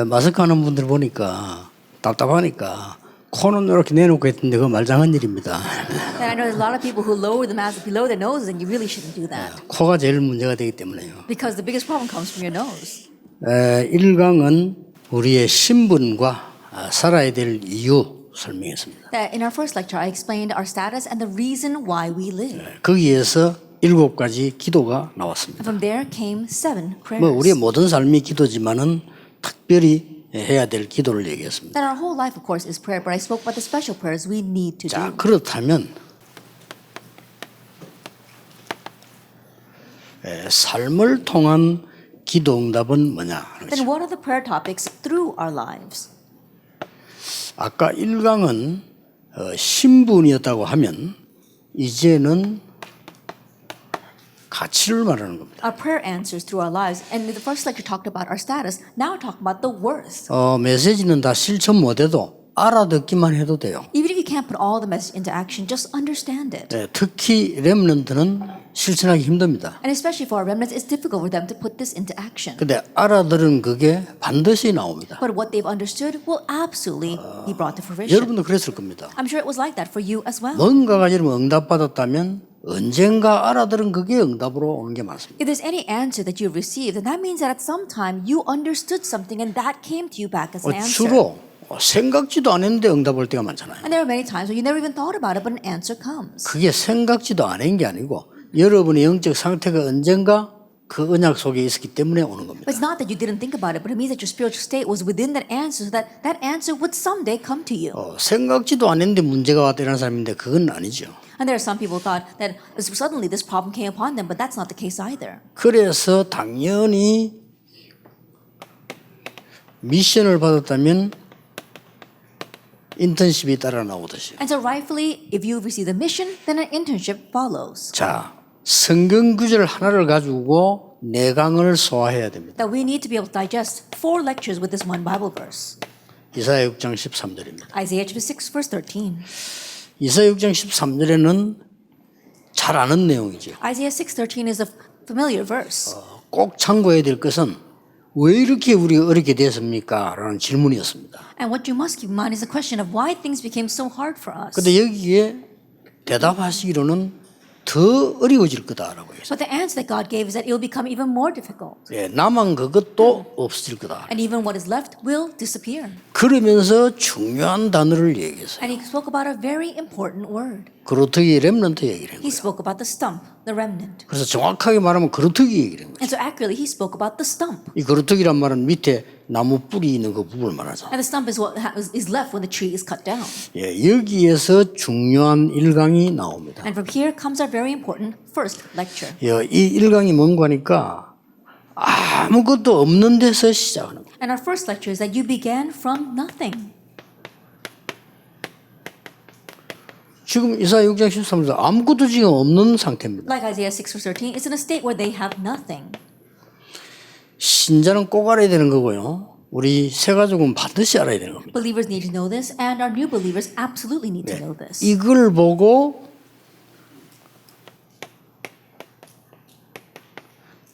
마스크 하는 분들 보니까 답답하니까 코는 이렇게 내놓고 했는데 그거 말장한 일입니다. And I know there's a lot of people who lower the mask below their noses, and you really shouldn't do that 코가 제일 문제가 되기 때문에요. because the biggest problem comes from your nose. 1강은 우리의 신분과 살아야 될 이유 설명했습니다. That in our first lecture, I explained our status and the reason why we live. 거기에서 7가지 기도가 And 나왔습니다. from there came 7 prayers. 뭐 우리의 모든 삶이 기도지만은 특별히 해야 될 기도를 얘기했습니다. That our whole life, of course, is prayer, but I spoke about the special prayers we need to 자, do. 그렇다면 삶을 통한 기도 응답은 뭐냐? Then what are the prayer topics through our lives? 아까 1강은 신분이었다고 하면 이제는 가치를 말하는 겁니다. Our prayer answers through our lives. And the first lecture talked about our status. Now talk about the worth. 메시지는 다 실천 못해도 알아듣기만 해도 돼요. Even if you can't put all the message into action, just understand it. 특히 렘넌트는 실천하기 힘듭니다. And especially for our remnants, it's difficult for them to put this into action. 근데 알아들은 그게 반드시 나옵니다. But what they've understood will absolutely be brought to fruition. 여러분도 그랬을 겁니다. I'm sure it was like that for you as well. 뭔가가 여러분 응답받았다면 언젠가 알아들은 그게 응답으로 오는 게 많습니다. If there's any answer that you've received, then that means that at some time you understood something and that came to you back as an answer. 주로 생각지도 안 했는데 응답 올 때가 많잖아요. And there are many times where you never even thought about it, but an answer comes. 그게 생각지도 안 한 게 아니고 여러분의 영적 상태가 언젠가 그 언약 속에 있었기 때문에 오는 겁니다. But it's not that you didn't think about it, but it means that your spiritual state was within that answer, so that that answer would someday come to you. 생각지도 안 했는데 문제가 왔다 이런 사람인데 그건 아니죠. And there are some people who thought that suddenly this problem came upon them, but that's not the case either. 그래서 당연히 미션을 받았다면 인턴십이 따라 나오듯이. And so rightfully, if you've received a mission, then an internship follows. 자, 성경 구절 하나를 가지고 네 강을 소화해야 됩니다. That we need to be able to digest 4 lectures with this one Bible verse. 이사야 6장 13절입니다. Isaiah chapter 6, verse 13. 이사야 6장 13절에는 잘 아는 내용이죠. Isaiah 6:13 is a familiar verse. 꼭 참고해야 될 것은 왜 이렇게 우리가 어렵게 됐습니까? 라는 질문이었습니다. And what you must keep in mind is the question of why things became so hard for us. 근데 여기에 대답하시기로는 더 어려워질 거다라고 해서. But the answer that God gave is that it will become even more difficult. 남은 그것도 없어질 거다. And even what is left will disappear. 그러면서 중요한 단어를 얘기했어요. And he spoke about a very important word. 그루터기 렘넌트 얘기를 한 He 거예요. spoke about the stump, the remnant. 그래서 정확하게 말하면 그루터기 얘기를 한 거예요. And so accurately, he spoke about the stump. 이 그루터기란 말은 밑에 나무 뿌리 있는 그 부분을 말하죠. And the stump is what is left when the tree is cut down. 여기에서 중요한 1강이 나옵니다. And from here comes our very important first lecture. 이 1강이 뭔가 하니까 아무것도 없는 데서 시작하는 거예요. And our first lecture is that you began from nothing. 지금 이사야 6장 13절에서 아무것도 지금 없는 상태입니다. Like Isaiah 6 verse 13, it's in a state where they have nothing. 신자는 꼭 알아야 되는 거고요. 우리 새가족은 반드시 알아야 되는 겁니다. Believers need to know this, and our new believers absolutely need to know this. 이걸 보고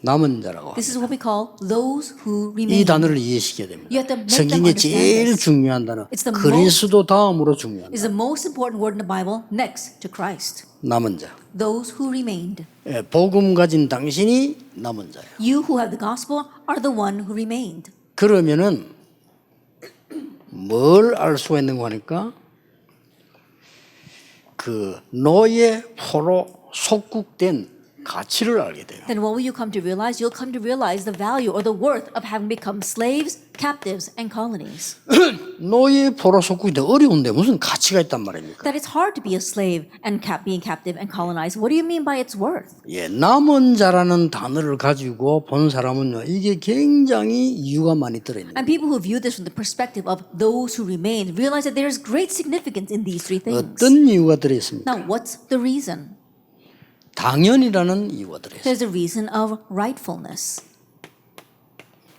남은 자라고 This is what we call those who 이 remain. 단어를 이해시켜야 됩니다. You have to make them 성경의 understand 제일 this. 중요한 단어 It's the 그리스도 다음으로 중요한 It's the most important word in the Bible next to Christ. 남은 자. Those who remained. 복음 가진 당신이 남은 자예요. You who have the gospel are the one who remained. 그러면은 뭘 알 수가 있는 거니까 그 노예 포로 속국된 가치를 알게 돼요. Then what will you come to realize? You'll come to realize the value or the worth of having become slaves, captives, and colonies. 노예 포로 속국인데 어려운데 무슨 가치가 있단 말입니까? That it's hard to be a slave and being captive and colonized. What do you mean by its worth? 남은 자라는 단어를 가지고 본 사람은요, 이게 굉장히 이유가 많이 들어있는 거예요. And people who view this from the perspective of those who remain realize that there is great significance in these 3 things. 어떤 이유가 들어있습니까? Now, what's the reason? 당연이라는 이유가 들어있어요. There's a reason of rightfulness.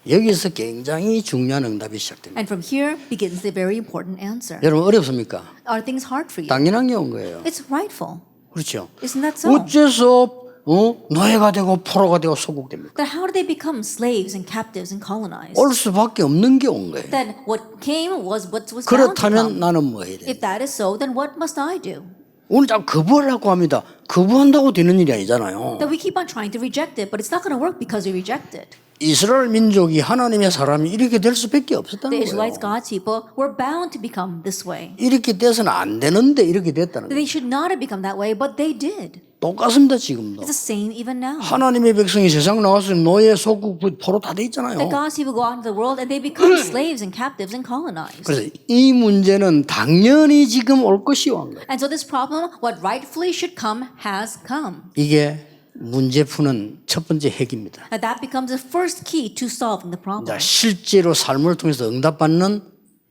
여기서 굉장히 중요한 응답이 시작됩니다. And from here begins the very important answer. 여러분 어렵습니까? Are things hard for you? 당연한 게 온 거예요. It's rightful. 그렇죠. Isn't that so? 어째서 노예가 되고 포로가 되고 소국됩니까? Then how did they become slaves and captives and colonized? 올 수밖에 없는 게 온 거예요. Then what came was what was bound to 그렇다면 come. 나는 뭐 해야 돼? If that is so, then what must I do? 오늘 자꾸 거부하려고 합니다. 거부한다고 되는 일이 아니잖아요. That we keep on trying to reject it, but it's not going to work because we reject it. 이스라엘 민족이 하나님의 사람이 이렇게 될 수밖에 없었다는 The 거예요. Israelites, God's people, were bound to become this way. 이렇게 돼서는 안 되는데 이렇게 됐다는 거예요. They should not have become that way, but they did. 똑같습니다 지금도. It's the same even now. 하나님의 백성이 세상 나왔으면 노예, 소국, 포로 다 돼 있잖아요. That God's people go out into the world and they become slaves and captives and colonized. 그래서 이 문제는 당연히 지금 올 것이 온 거예요. And so this problem, what rightfully should come, has come. 이게 문제 푸는 첫 번째 핵입니다. And that becomes the first key to solving the problem. 자, 실제로 삶을 통해서 응답받는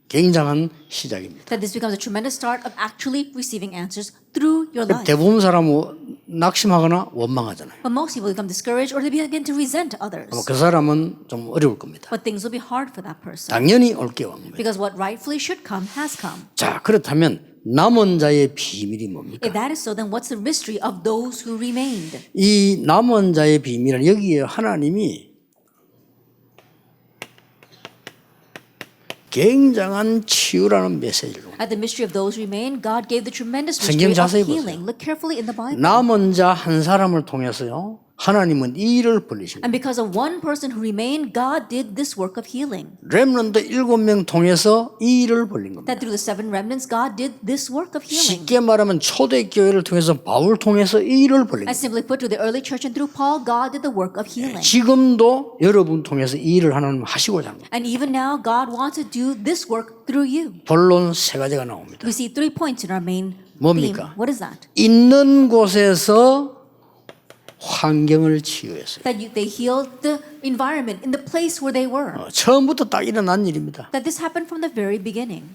굉장한 시작입니다. That this becomes a tremendous start of actually receiving answers through your life. 대부분 사람은 낙심하거나 원망하잖아요. But most people become discouraged or they begin to resent others. 그 사람은 좀 어려울 겁니다. But things will be hard for that person. 당연히 올 게 온 거예요. Because what rightfully should come has come. 자, 그렇다면 남은 자의 비밀이 뭡니까? If that is so, then what's the mystery of those who remained? 이 남은 자의 비밀은 여기에 하나님이 굉장한 치유라는 메시지를 At the mystery of those who remain, God gave the tremendous 성경 mystery of 자세히 healing. Look carefully in the Bible. 남은 자 한 사람을 통해서요 하나님은 이 일을 벌리십니다. And because of one person who remained, God did this work of healing. 렘넌트 7명 통해서 이 일을 벌린 겁니다. That through the 7 remnants, God did this work of healing. 쉽게 말하면 초대교회를 통해서 바울 통해서 이 일을 벌린 And 겁니다. simply put, through the early church and through Paul, God did the work of healing. 지금도 여러분 통해서 이 일을 하나님 하시고자 합니다. And even now, God wants to do this work through you. 본론 세 가지가 나옵니다. We see 3 points in our main 뭡니까? theme. What is that? 있는 곳에서 환경을 치유했어요. That they healed the environment in the place where they were. 처음부터 딱 일어난 일입니다. That this happened from the very beginning.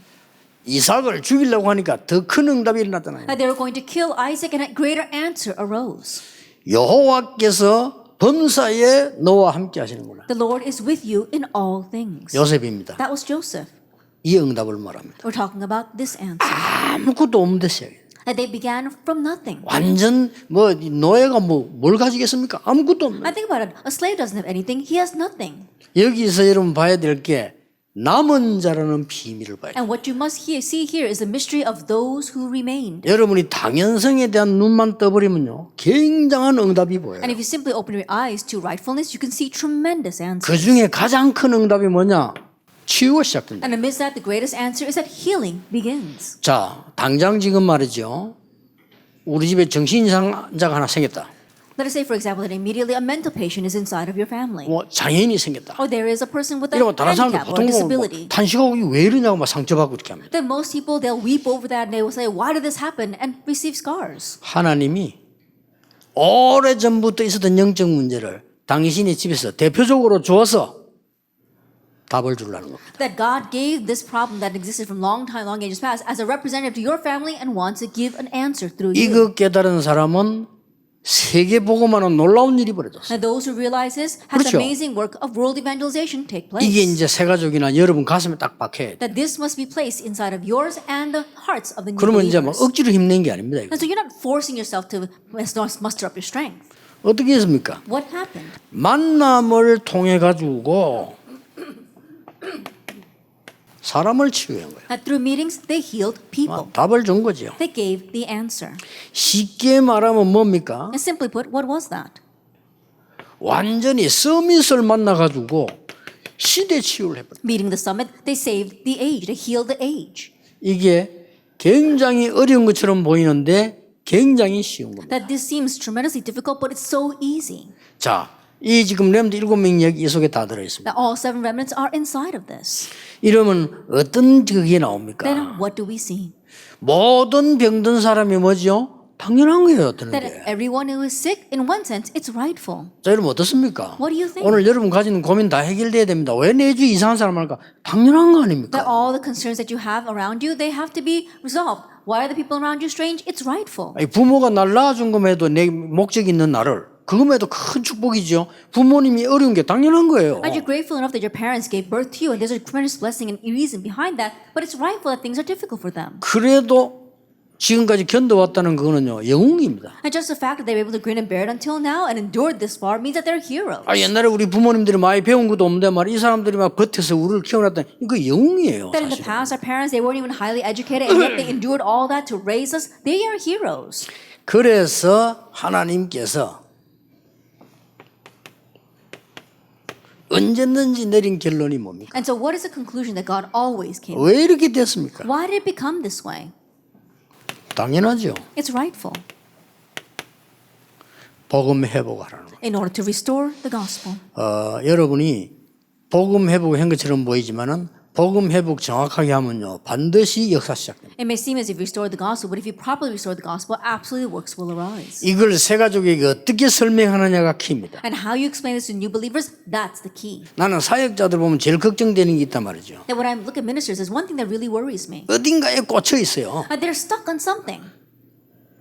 이삭을 죽이려고 하니까 더 큰 응답이 일어났잖아요. That they were going to kill Isaac and a greater answer arose. 여호와께서 범사에 너와 함께 하시는구나. The Lord is with you in all things. 요셉입니다. That was Joseph. 이 응답을 말합니다. We're talking about this answer. 아무것도 없는 데서 That they began from nothing. 완전 뭐 노예가 뭘 가지겠습니까? 아무것도 없는. I think about it. A slave doesn't have anything. He has nothing. 여기서 여러분 봐야 될 게 남은 자라는 비밀을 봐야 돼요. And what you must see here is the mystery of those who remained. 여러분이 당연성에 대한 눈만 떠버리면요 굉장한 응답이 보여요. And if you simply open your eyes to rightfulness, you can see tremendous answers. 그 중에 가장 큰 응답이 뭐냐? 치유가 시작된다. And amidst that, the greatest answer is that healing begins. 자, 당장 지금 말이죠. 우리 집에 정신이상자가 하나 생겼다. Let us say, for example, that immediately a mental patient is inside of your family. 뭐 장애인이 생겼다. Or there is a person with a 이러면 다른 사람들 handicap or 보통 뭐 disability. 탄식하고 이게 왜 이러냐고 막 상처받고 이렇게 합니다. Then most people, they'll weep over that and they will say, why did this happen? And receive scars. 하나님이 오래전부터 있었던 영적 문제를 당신의 집에서 대표적으로 주어서 답을 주려는 겁니다. That God gave this problem that existed from long ages past as a representative to your family and wants to give an answer through you. 이거 깨달은 사람은 세계 보고만은 놀라운 일이 벌어졌어요. And those who realize this has 그렇죠. amazing work of world evangelization take place. 이게 이제 세가족이나 여러분 가슴에 딱 박혀야 돼. That this must be placed inside of yours and the hearts of the new 그러면 이제 막 believers. 억지로 힘낸 게 아닙니다. 이거. And so you're not forcing yourself to muster up your strength. 어떻게 했습니까? What happened? 만남을 통해 가지고 사람을 치유한 거예요. That through meetings, they healed people. 답을 준 거죠. They gave the answer. 쉽게 말하면 뭡니까? And simply put, what was that? 완전히 서밋을 만나 가지고 시대 치유를 해버려. Meeting the summit, they saved the age. They healed the age. 이게 굉장히 어려운 것처럼 보이는데 굉장히 쉬운 겁니다. That this seems tremendously difficult, but it's so easy. 자, 이 지금 렘드 7명 여기 이 속에 다 들어있습니다. That all 7 remnants are inside of this. 이러면 어떤 그게 나옵니까? Then what do we see? 모든 병든 사람이 뭐죠? 당연한 거예요. 어떤 That 게. everyone who is sick, in one sense, it's rightful. 자, 여러분 어떻습니까? What do you think? 오늘 여러분 가지는 고민 다 해결돼야 됩니다. 왜 내 주위 이상한 사람 할까? 당연한 거 That 아닙니까? all the concerns that you have around you, they have to be resolved. Why are the people around you strange? It's rightful. 아니, 부모가 날 낳아준 것만 해도 내 목적 있는 나를 그것만 해도 큰 축복이죠. 부모님이 어려운 게 당연한 거예요. And you're grateful enough that your parents gave birth to you, and there's a tremendous blessing and reason behind that. But it's rightful that things are difficult for them. 그래도 지금까지 견뎌왔다는 그거는요 영웅입니다. And just the fact that they were able to grin and bear it until now and endured this far means that they're heroes. 옛날에 우리 부모님들이 많이 배운 것도 없는데 말이야 이 사람들이 막 버텨서 우리를 키워놨다니 이거 영웅이에요. That in the 사실은. past, our parents, they weren't even highly educated, and yet they endured all that to raise us. They are heroes. 그래서 하나님께서 언제든지 내린 결론이 뭡니까? And so, what is the conclusion that God always came? 왜 이렇게 됐습니까? Why did it become this way? 당연하죠. It's rightful 복음 회복하라는 거. in order to restore the gospel. 여러분이 복음 회복한 것처럼 보이지만은 복음 회복 정확하게 하면요 반드시 역사 시작됩니다. It may seem as if you restore the gospel, but if you properly restore the gospel, absolutely works will arise. 이걸 새 가족에게 어떻게 설명하느냐가 키입니다. And how you explain this to new believers, that's the key. 나는 사역자들 보면 제일 걱정되는 게 있단 말이죠. That when I look at ministers, there's one thing that really worries me. 어딘가에 꽂혀 있어요. They're stuck on something.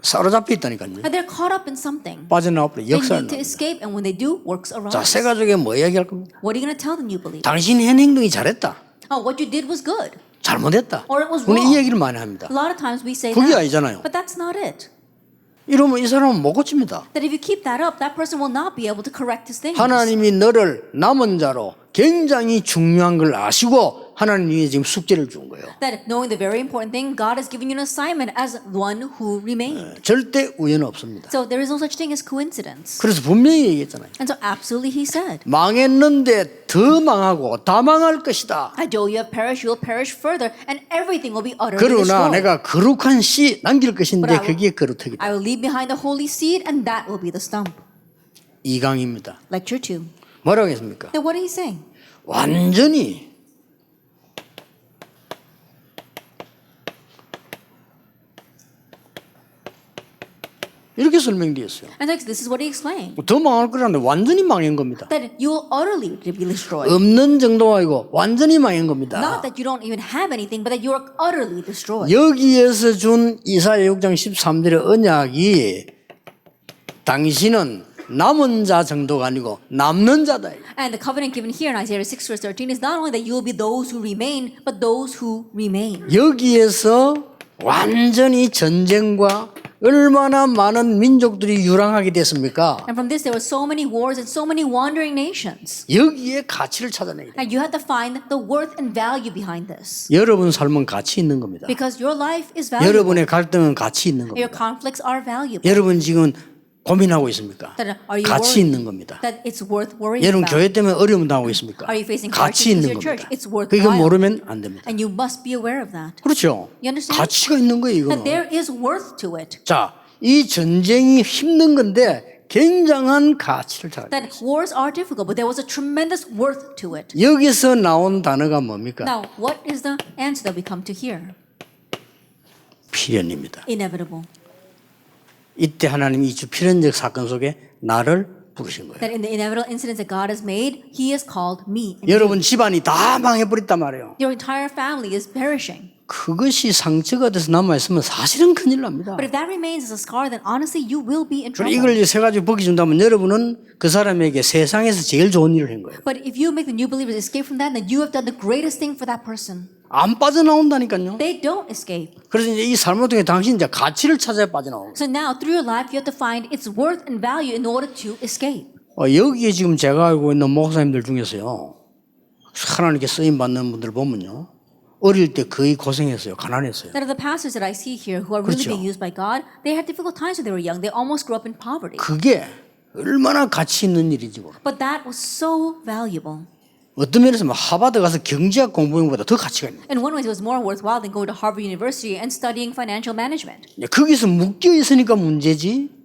사로잡혀 있다니까요. They're caught up in something. 빠져나와버려 They 역사를 need to 나옵니다. escape, and when they do, works 자, arise. 새 가족에 뭐 이야기할 겁니까? What are you going to tell the new believer? 당신이 한 행동이 잘했다. Oh, what you did was good. 잘못했다. Or it was 우리 wrong. 이 얘기를 많이 합니다. A lot of times we say 그게 that, 아니잖아요. but that's not it. 이러면 이 사람은 못 고칩니다. That if you keep that up, that person will not be able to correct his things. 하나님이 너를 남은 자로 굉장히 중요한 걸 아시고 하나님이 지금 숙제를 준 거예요. That knowing the very important thing, God has given you an assignment as one who remained. 절대 우연 없습니다. So there is no such thing as coincidence. 그래서 분명히 얘기했잖아요. And so absolutely he said, 망했는데 더 망하고 다 망할 것이다. though you have perished, you will perish further, and everything will be utterly 그러나 destroyed. 내가 거룩한 씨 남길 것인데 But I will- 그게 거룩하기다. I will leave behind the holy seed, and that will be the stump. 2강입니다. Lecture 2. 뭐라고 했습니까? Then what are he saying? 완전히 이렇게 설명되었어요. And this is what he explained. 더 망할 거라는데 완전히 망한 겁니다. That you will utterly be destroyed. 없는 정도가 아니고 완전히 망한 겁니다. Not that you don't even have anything, but that you are utterly destroyed. 여기에서 준 이사야 6장 13절의 언약이 당신은 남은 자 정도가 아니고 남는 자다. And the covenant given here in Isaiah 6 verse 13 is not only that you will be those who remain, but those who remain. 여기에서 완전히 전쟁과 얼마나 많은 민족들이 유랑하게 됐습니까? And from this there were so many wars and so many wandering nations. 여기에 가치를 찾아내야 돼요. And you have to find the worth and value behind this. 여러분 삶은 가치 있는 겁니다. Because your life is valuable. 여러분의 갈등은 가치 있는 Your 겁니다. conflicts are valuable. 여러분 지금 고민하고 있습니까? That are you 가치 worried 있는 겁니다. that it's worth worrying 여러분 about? 교회 때문에 어려움 당하고 있습니까? Are you facing 가치 hardships 있는 with your church? 겁니다. It's worthwhile. 그거 모르면 안 됩니다. And you must be aware of that. 그렇죠? You understand? 가치가 있는 거예요, That 이거는. there is worth to it. 자, 이 전쟁이 힘든 건데 굉장한 가치를 찾아야 돼요. That wars are difficult, but there was a tremendous worth to it. 여기서 나온 단어가 뭡니까? Now, what is the answer that we come to here? 필연입니다. Inevitable. 이때 하나님이 이 필연적 사건 속에 나를 부르신 거예요. That in the inevitable incidents that God has made, He has called me. And 여러분 집안이 다 망해버렸단 말이에요. your entire family is perishing. 그것이 상처가 돼서 남아있으면 사실은 큰일 납니다. But if that remains as a scar, then honestly, you will be in 그리고 trouble. 이걸 세 가지 복이 준다면 여러분은 그 사람에게 세상에서 제일 좋은 일을 한 거예요. But if you make the new believers escape from that, then you have done the greatest thing for that person. 안 빠져나온다니까요. They don't escape. 그래서 이제 이 삶을 통해 당신 이제 가치를 찾아야 빠져나오고. So now, through your life, you have to find its worth and value in order to escape. 여기에 지금 제가 알고 있는 목사님들 중에서요. 하나님께 쓰임 받는 분들 보면요. 어릴 때 거의 고생했어요. 가난했어요. That of the pastors that I see here who are really 그렇죠. being used by God, they had difficult times when they were young. They almost grew up in poverty. 그게 얼마나 가치 있는 일인지 모르. But that was so valuable. 어떤 면에서 뭐 하버드 가서 경제학 공부하는 것보다 더 가치가 있는. In one way, it was more worthwhile than going to Harvard University and studying financial management. 거기서 묶여 있으니까 문제지.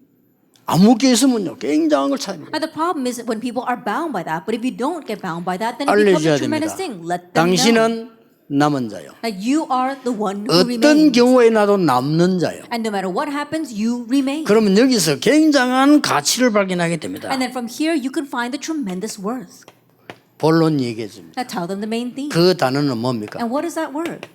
안 묶여 있으면요 굉장한 걸 찾아야 돼요. And the problem is when people are bound by that. But if you don't get bound by that, then it becomes 알려줘야 a tremendous 됩니다. thing. Let them know 당신은 남은 자요. that you are the one who 어떤 remains. 경우에 나도 남는 자요. And no matter what happens, you remain. 그러면 여기서 굉장한 가치를 발견하게 됩니다. And then from here, you can find the tremendous worth. 본론 얘기해 줍니다. Now tell them the main theme. 그 단어는 뭡니까? And what is that word?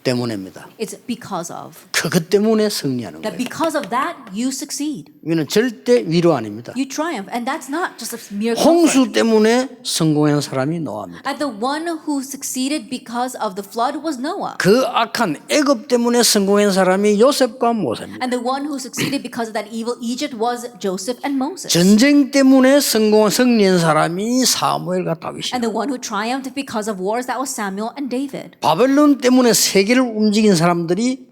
때문입니다. It's because of. 그것 때문에 승리하는 That 거예요. because of that, you succeed. 이거는 절대 위로 아닙니다. You triumph. And that's not just a mere comfort. 홍수 때문에 성공한 사람이 노아입니다. And the one who succeeded because of the flood was Noah. 그 악한 애굽 때문에 성공한 사람이 요셉과 모세입니다. And the one who succeeded because of that evil Egypt was Joseph and Moses. 전쟁 때문에 승리한 사람이 사무엘과 다윗입니다. And the one who triumphed because of wars, that was Samuel and David. 바벨론 때문에 세계를 움직인 사람들이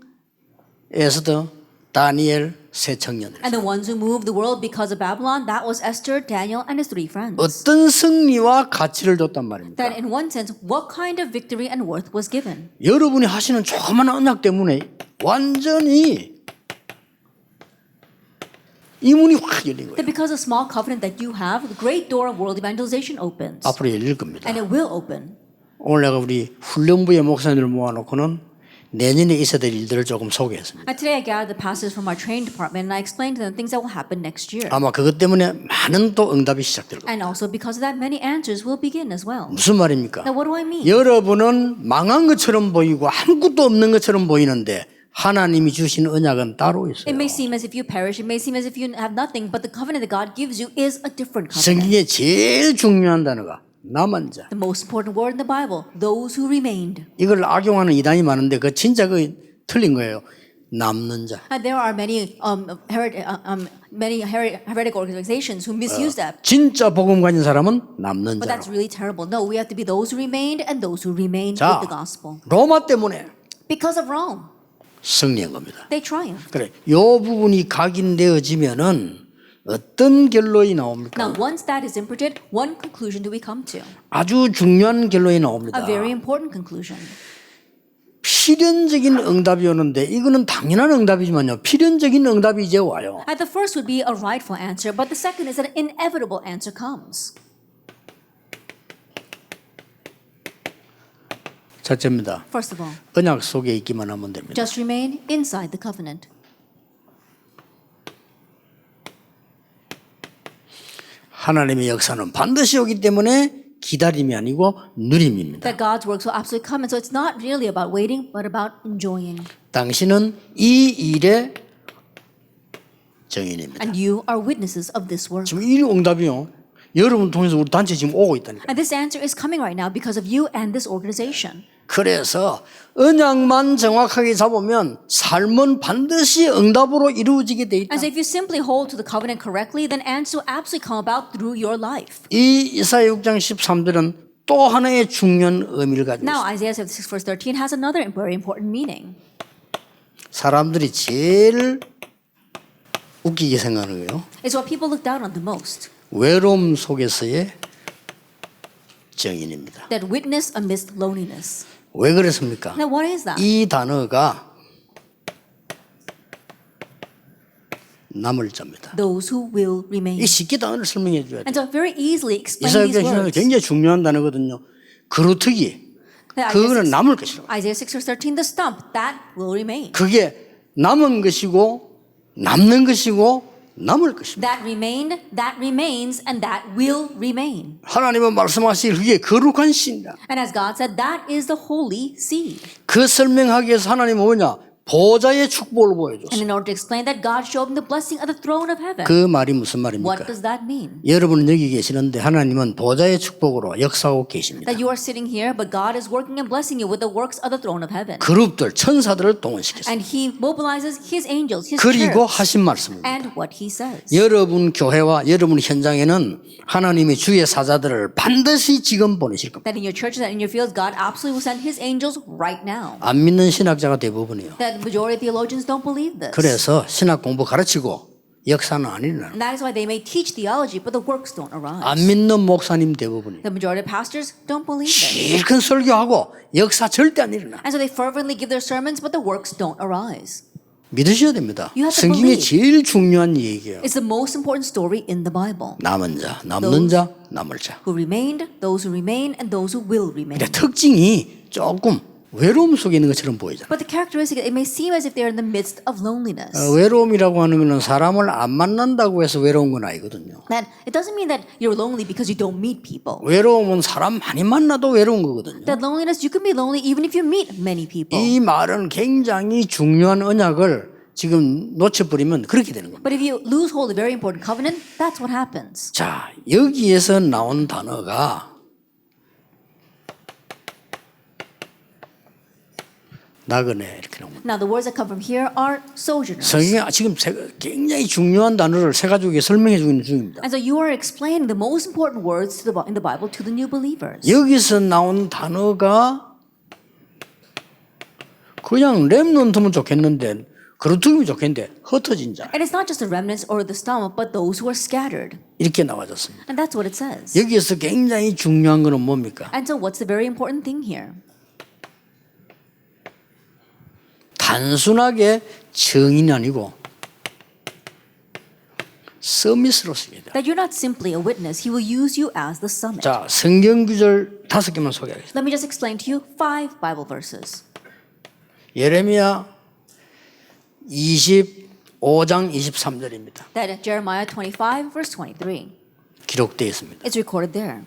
에스더, 다니엘, 세 청년들. And the ones who moved the world because of Babylon, that was Esther, Daniel, and his three friends. 어떤 승리와 가치를 줬단 말입니까? That in one sense, what kind of victory and worth was given? 여러분이 하시는 조그마한 언약 때문에 완전히 이 문이 확 열린 거예요. That because of small covenant that you have, the great door of world evangelization opens. 앞으로 열릴 겁니다. And it will open. 오늘 내가 우리 훈련부의 목사님들을 모아놓고는 내년에 있어야 될 일들을 조금 소개했습니다. And today I gathered the pastors from our training department and I explained to them things that will happen next year. 아마 그것 때문에 많은 또 응답이 시작될 겁니다. And also because of that, many answers will begin as well. 무슨 말입니까? Now what do I mean? 여러분은 망한 것처럼 보이고 아무것도 없는 것처럼 보이는데 하나님이 주신 언약은 따로 있어요. It may seem as if you perish, it may seem as if you have nothing, but the covenant that God gives you is a different covenant. 성경에 제일 중요한 단어가 남은 자. The most important word in the Bible, those who remained. 이걸 악용하는 이단이 많은데 그 진짜 그 틀린 거예요. 남는 자. And there are many heretic organizations who misuse that. 진짜 복음 가진 사람은 남는 But 자. that's really terrible. No, we have to be those who remained and those who remained 자, with the gospel. 로마 때문에 Because of Rome, 승리한 겁니다. they triumphed. 그래, 요 부분이 각인되어지면은 어떤 결론이 나옵니까? Now, once that is imprinted, one conclusion do we come to? 아주 중요한 결론이 나옵니다. A very important conclusion. 필연적인 응답이 오는데 이거는 당연한 응답이지만요. 필연적인 응답이 이제 와요. At the first would be a rightful answer, but the second is that an inevitable answer comes. 첫째입니다. First of all, 언약 속에 있기만 하면 됩니다. just remain inside the covenant. 하나님의 역사는 반드시 오기 때문에 기다림이 아니고 누림입니다. That God's works will absolutely come, and so it's not really about waiting, but about enjoying. 당신은 이 일의 증인입니다. And you are witnesses of this work. 지금 이 응답이요. 여러분 통해서 우리 단체 지금 오고 있다니까. And this answer is coming right now because of you and this organization. 그래서 언약만 정확하게 잡으면 삶은 반드시 응답으로 이루어지게 돼 있다. And so if you simply hold to the covenant correctly, then answers will absolutely come about through your life. 이 이사야 6장 13절은 또 하나의 중요한 의미를 가지고 Now, 있습니다. Isaiah 6 verse 13 has another very important meaning. 사람들이 제일 웃기게 생각하는 거예요. It's what people look down on the most. 외로움 속에서의 증인입니다. That witness amidst loneliness. 왜 그렇습니까? Now, what is that? 이 단어가 남을 자입니다. Those who will remain. 이 쉽게 단어를 설명해 줘야 돼요. And so very easily explain 이사야 these 6장 words. 굉장히 중요한 단어거든요. 그루트기. That 그거는 남을 것이라고. Isaiah 6 verse 13, the stump, that will remain. 그게 남은 것이고 남는 것이고 남을 것입니다. That remained, that remains, and that will remain. 하나님은 말씀하시길 그게 거룩한 씨입니다. And as God said, that is the holy seed. 그 설명하기 위해서 하나님은 뭐냐? 보좌의 축복을 보여줬어요. And in order to explain that, God showed him the blessing of the throne of heaven. 그 말이 무슨 What 말입니까? does that mean? 여러분은 여기 계시는데 하나님은 보좌의 축복으로 역사하고 계십니다. That you are sitting here, but God is working and blessing you with the works of the throne of heaven. 그룹들 천사들을 동원시켰어요. And he mobilizes his angels, his 그리고 church, 하신 말씀입니다. and what he says. 여러분 교회와 여러분 현장에는 하나님의 주의 사자들을 반드시 지금 보내실 겁니다. That in your churches and in your fields, God absolutely will send his angels right now. 안 믿는 신학자가 대부분이에요. That the majority of theologians don't believe this. 그래서 신학 공부 가르치고 역사는 안 일어나는. And that is why they may teach theology, but the works don't arise. 안 믿는 목사님 대부분이에요. The majority of pastors don't believe this. 실컷 설교하고 역사 절대 안 일어나. And so they fervently give their sermons, but the works don't arise. 믿으셔야 됩니다. You have to 성경의 believe. 제일 중요한 얘기예요. It's the most important story in the Bible. 남은 자, 남는 자, 남을 자. Who remained, those who remain, and those who will remain. 근데 특징이 조금 외로움 속에 있는 것처럼 보이잖아요. But the characteristic, it may seem as if they're in the midst of loneliness. 외로움이라고 하는 것은 사람을 안 만난다고 해서 외로운 건 아니거든요. That it doesn't mean that you're lonely because you don't meet people. 외로움은 사람 많이 만나도 외로운 거거든요. That loneliness, you can be lonely even if you meet many people. 이 말은 굉장히 중요한 언약을 지금 놓쳐버리면 그렇게 되는 겁니다. But if you lose hold of a very important covenant, that's what happens. 자, 여기에서 나온 단어가 나그네 이렇게 나옵니다. Now the words that come from here are sojourners. 성경에 지금 굉장히 중요한 단어를 세 가지에 설명해 주고 있는 중입니다. And so you are explaining the most important words in the Bible to the new believers. 여기서 나온 단어가 그냥 렘넌트면 좋겠는데 그루트기면 좋겠는데 흩어진 자 And it's not just the remnants or the stomach, but those who are scattered. 이렇게 나와졌습니다. And that's what it says. 여기에서 굉장히 중요한 것은 뭡니까? And so what's the very important thing here? 단순하게 증인이 아니고 서밋으로 쓰게 돼. That you're not simply a witness, he will use you as the summit. 자, 성경 구절 5개만 소개하겠습니다. Let me just explain to you 5 Bible verses. 예레미야 25장 23절입니다. That Jeremiah 25 verse 23. 기록되어 있습니다. It's recorded there.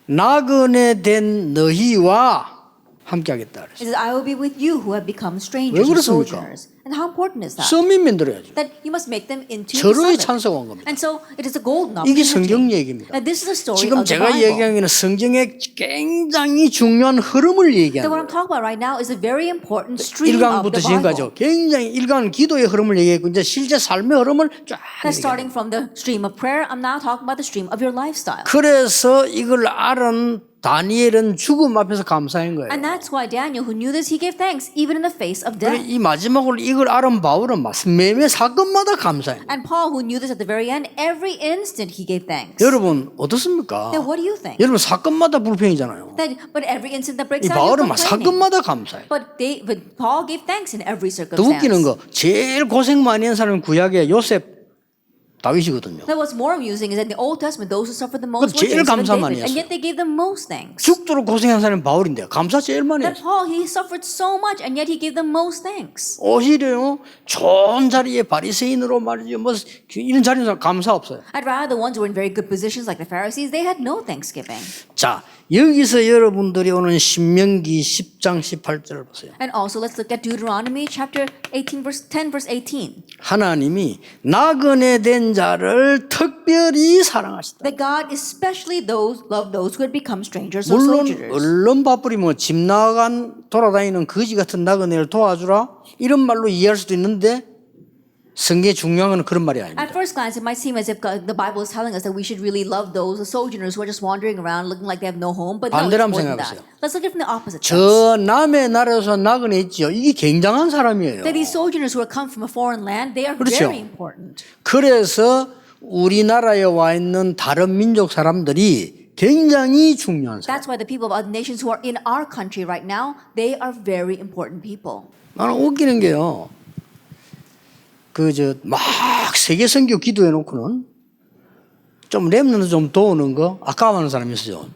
나그네 된 너희와 함께하겠다. It says, I will be with you who have become 왜 strangers and 그렇습니까? sojourners. And how important is that? 서밋 만들어야죠. That you must make them into the 절호의 summit. 찬스가 온 겁니다. And so it is a golden 이게 opportunity. 성경 얘기입니다. And this is the story 지금 of the 제가 Bible. 얘기하는 성경의 굉장히 중요한 흐름을 That 얘기하는 what I'm 거예요. talking about right now is a very important stream of 1강부터 the 지금까지 Bible. 굉장히 1강 기도의 흐름을 얘기했고 이제 실제 삶의 흐름을 쫙 That 얘기해요. starting from the stream of prayer, I'm now talking about the stream of your lifestyle. 그래서 이걸 알은 다니엘은 죽음 앞에서 감사한 거예요. And that's why Daniel, who knew this, he gave thanks even in the face of 그래, death. 이 마지막으로 이걸 알은 바울은 매매 사건마다 감사해요. And Paul, who knew this at the very end, every instant he gave thanks. 여러분 어떻습니까? Then what do you think? 여러분 사건마다 불평이잖아요. But every instant that breaks 이 out, you're 바울은 complaining. 사건마다 감사해요. But Paul gave thanks in every 또 circumstance. 웃기는 거 제일 고생 많이 한 사람은 구약의 요셉 다윗이거든요. Now what's more amusing is that in the Old Testament, those who suffered the most were 제일 Joseph and 감사 많이 David, and 했어요. yet they gave the most thanks. 죽도록 고생한 사람은 바울인데 감사 제일 많이 That 했어요. Paul, he suffered so much, and yet he gave the most thanks. 오히려 좋은 자리에 바리새인으로 말이죠. 뭐 이런 자리에서 감사 없어요. I'd rather the ones who were in very good positions like the Pharisees, they had no thanksgiving. 자, 여기서 여러분들이 오는 신명기 10장 18절을 보세요. And also, let's look at Deuteronomy chapter 18, verse 10, verse 18. 하나님이 나그네 된 자를 특별히 사랑하시다. That God especially loved those who had become strangers or 물론 sojourners. 얼른 바쁘리면 집 나간 돌아다니는 거지 같은 나그네를 도와주라 이런 말로 이해할 수도 있는데 성경의 중요한 건 그런 말이 아닙니다. At first glance, it might seem as if the Bible is telling us that we should really love those sojourners who are just wandering around looking like they have no home. But no, it's 반대로 more 한번 than that. 생각해보세요. Let's look at it from the opposite sense. 저 남의 나라에서 나그네 있지요. 이게 굉장한 사람이에요. That these sojourners who have come from a foreign land, they are 그렇죠. very important. 그래서 우리나라에 와 있는 다른 민족 사람들이 굉장히 중요한 사람. That's why the people of other nations who are in our country right now, they are very important people. 나는 웃기는 게요. 막 세계 선교 기도해 놓고는 좀 렘넌트 좀 도우는 거 아까워하는 사람이 있어요.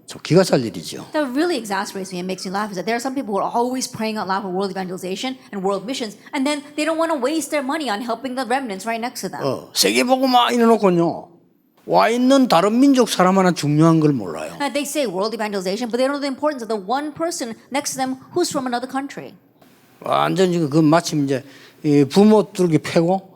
저 기가 찰 일이죠. That really exasperates me and makes me laugh is that there are some people who are always praying out loud for world evangelization and world missions, and then they don't want to waste their money on helping the remnants right next to them. 세계 복음화 이래놓고요. 와 있는 다른 민족 사람 하나 중요한 걸 몰라요. And they say world evangelization, but they don't know the importance of the one person next to them who's from another country. 완전 지금 그 마침 이제 이 부모 뚫기 패고